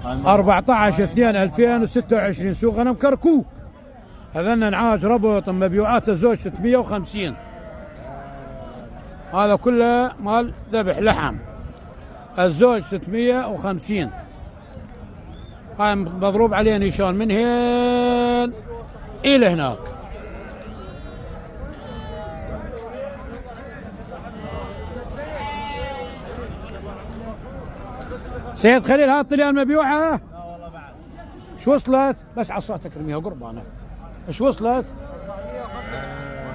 14/2/2026 سوق غنم كركوك. هذا نعاج ربط مبيوعات الزوج 650. هذا كله مال ذبح لحم. الزوج 650. هاي مضروب عليه نيشان من هين الى هناك. سيد خليل هات طليان مبيوعه. لا والله بعد. شو وصلت؟ بس عصاتك ارميها قربانه. ايش وصلت؟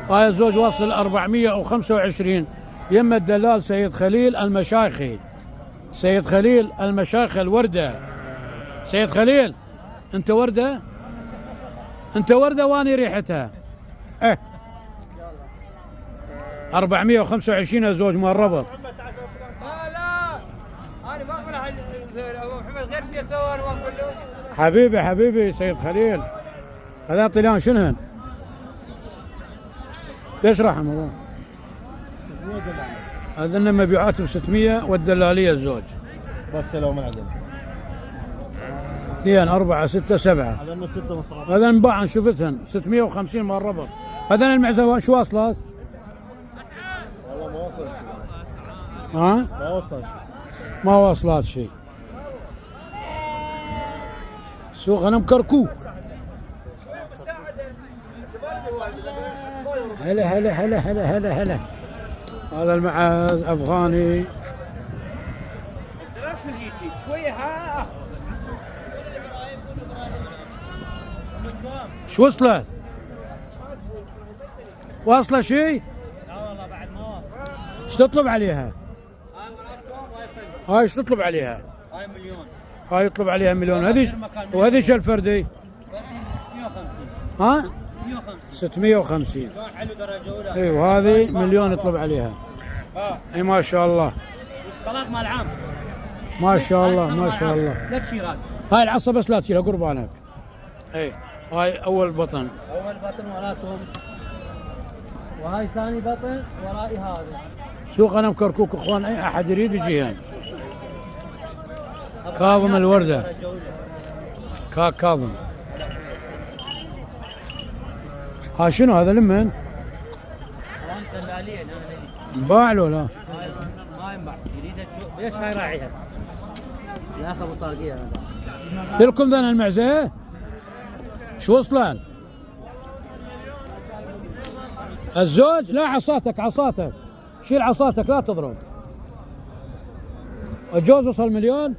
هاي الزوج واصل 425. يما الدلال سيد خليل المشايخي. سيد خليل المشايخ الوردة. سيد خليل انت وردة؟ انت وردة واني ريحتها. 425 الزوج مال ربط. لا انا ما اقول ابو محمد غير شيء سوى انا ما اقول له. حبيبي سيد خليل. هذا طليان شنهن؟ ليش راح رمضان؟ هذا مبيعاته ب 600 والدلاليه الزوج. بس لو من عدل. 2 4 6 7. هذا من 6 مصرات. هذا انباع شفتهن 650 مال ربط. هذا المعزه شو واصلت؟ والله ما وصل شيء. ها؟ ما وصل شيء. ما واصلات شيء. سوق غنم كركوك. هلا. هذا المعاز افغاني. شويه ها. شو وصلت؟ واصله شيء؟ لا والله بعد ما وصل. ايش تطلب عليها؟ هاي ايش تطلب عليها؟ هاي مليون. هاي يطلب عليها مليون. هذه وهذه شو الفردي؟ 650. ها؟ 650. 650. شلون حلو درجه اولى. اي وهذه مليون يطلب عليها. اي ما شاء الله. والسلطات مال عام. ما شاء الله. لا تشيل هذا. هاي العصا بس لا تشيلها قربانك. اي هاي اول بطن. اول بطن وراكم. وهاي ثاني بطن ورائي هذا. سوق غنم كركوك اخوان، اي احد يريد يجي هنا. كاظم الوردة. كاظم. ها شنو هذا لمن؟ انباع له لا؟ ما ينباع. يريد ليش هاي راعيها؟ ياخذ بطاقية هذا. لكم ذن المعزة؟ شو وصلان؟ الزوج لا عصاتك. شيل عصاتك لا تضرب. الجوز وصل مليون؟